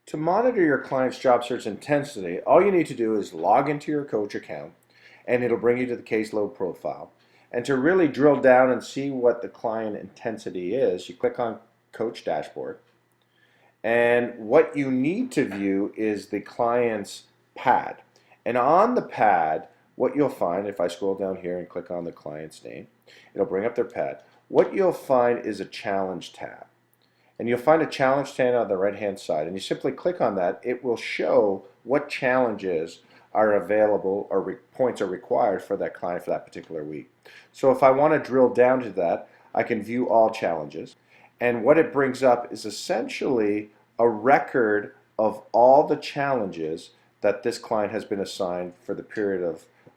To monitor your client's job search intensity, all you need to do is log into your coach account and it'll bring you to the caseload profile. And to really drill down and see what the client intensity is, you click on Coach Dashboard. And what you need to view is the client's pad. And on the pad, what you'll find, if I scroll down here and click on the client's name, it'll bring up their pad. What you'll find is a challenge tab. And you'll find a challenge tab on the right hand side, and you simply click on that. It will show what challenges are available or points are required for that client for that particular week. So if I want to drill down to that, I can view all challenges, and what it brings up is essentially a record of all the challenges that this client has been assigned for the period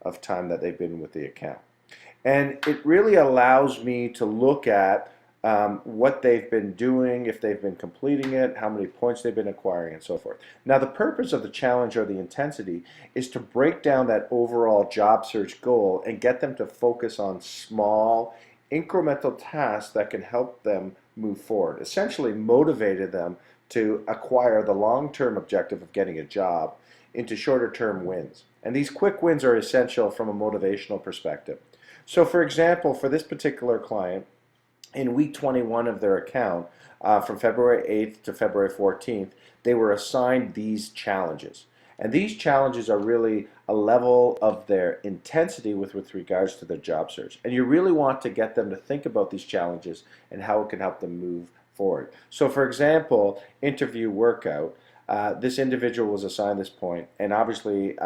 of time that they've been with the account. And it really allows me to look at what they've been doing, if they've been completing it, how many points they've been acquiring, and so forth. Now, the purpose of the challenge or the intensity is to break down that overall job search goal and get them to focus on small, incremental tasks that can help them move forward. Essentially, motivated them to acquire the long-term objective of getting a job into shorter-term wins. And these quick wins are essential from a motivational perspective. So, for example, for this particular client, in week 21 of their account, from February 8th to February 14th, they were assigned these challenges. And these challenges are really a level of their intensity with regards to their job search. And you really want to get them to think about these challenges and how it can help them move forward. So for example, interview workout. This individual was assigned this point, and obviously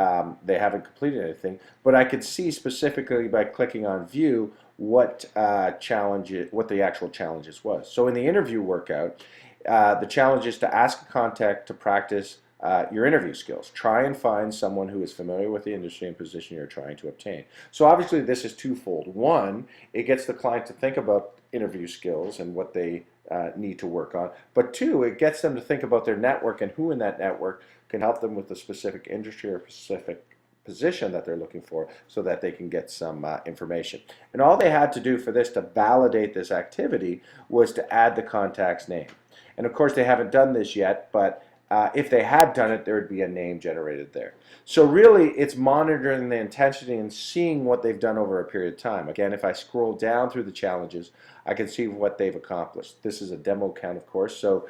they haven't completed anything, but I could see specifically by clicking on view what the actual challenges was. So in the interview workout, the challenge is to ask a contact to practice your interview skills. Try and find someone who is familiar with the industry and position you're trying to obtain. So obviously this is twofold. One, it gets the client to think about interview skills and what they need to work on. But two, it gets them to think about their network and who in that network can help them with the specific industry or specific position that they're looking for so that they can get some information. And all they had to do for this to validate this activity was to add the contact's name. And of course they haven't done this yet, but if they had done it, there would be a name generated there. So really, it's monitoring the intensity and seeing what they've done over a period of time. Again, if I scroll down through the challenges, I can see what they've accomplished. This is a demo count, of course. So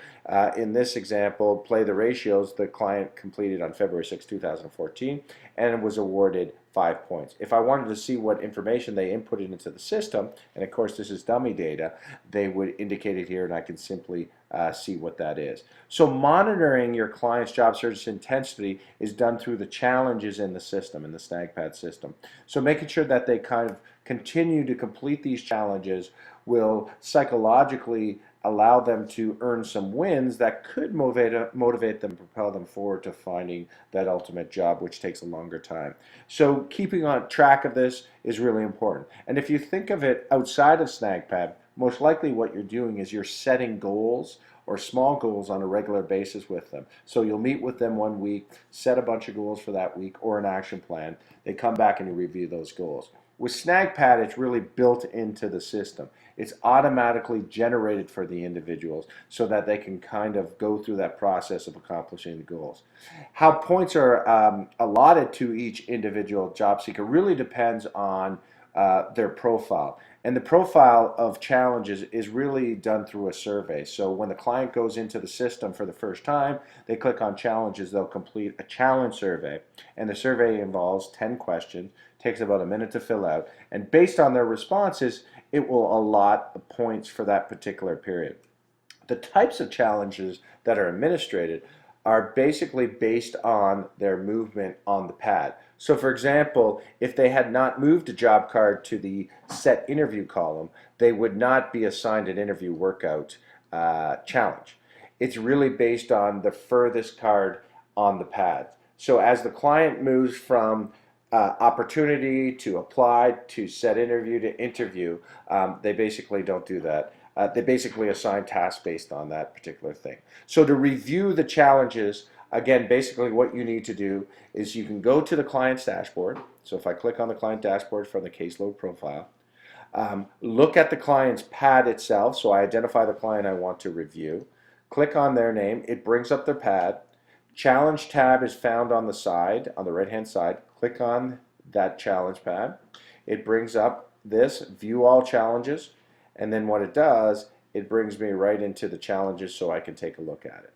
in this example, play the ratios, the client completed on February 6, 2014, and was awarded 5 points. If I wanted to see what information they inputted into the system, and of course this is dummy data, they would indicate it here, and I can simply see what that is. So monitoring your client's job search intensity is done through the challenges in the system, in the SnagPad system. So making sure that they kind of continue to complete these challenges will psychologically allow them to earn some wins that could motivate them, propel them forward to finding that ultimate job, which takes a longer time. So keeping on track of this is really important. And if you think of it outside of SnagPad, most likely what you're doing is you're setting goals or small goals on a regular basis with them. So you'll meet with them one week, set a bunch of goals for that week or an action plan. They come back and you review those goals. With SnagPad, it's really built into the system. It's automatically generated for the individuals so that they can kind of go through that process of accomplishing the goals. How points are allotted to each individual job seeker really depends on their profile. And the profile of challenges is really done through a survey. So when the client goes into the system for the first time, they click on challenges, they'll complete a challenge survey. And the survey involves 10 questions, takes about a minute to fill out. And based on their responses, it will allot points for that particular period. The types of challenges that are administrated are basically based on their movement on the pad. So for example, if they had not moved a job card to the set interview column, they would not be assigned an interview workout challenge. It's really based on the furthest card on the pad. So as the client moves from opportunity to apply to set interview to interview, they basically don't do that. They basically assign tasks based on that particular thing. So to review the challenges, again, basically what you need to do is you can go to the client's dashboard. So if I click on the client dashboard from the caseload profile, look at the client's pad itself. So I identify the client I want to review. Click on their name. It brings up their pad. Challenge tab is found on the side, on the right hand side. Click on that challenge tab. It brings up this view all challenges, and then what it does, it brings me right into the challenges so I can take a look at it.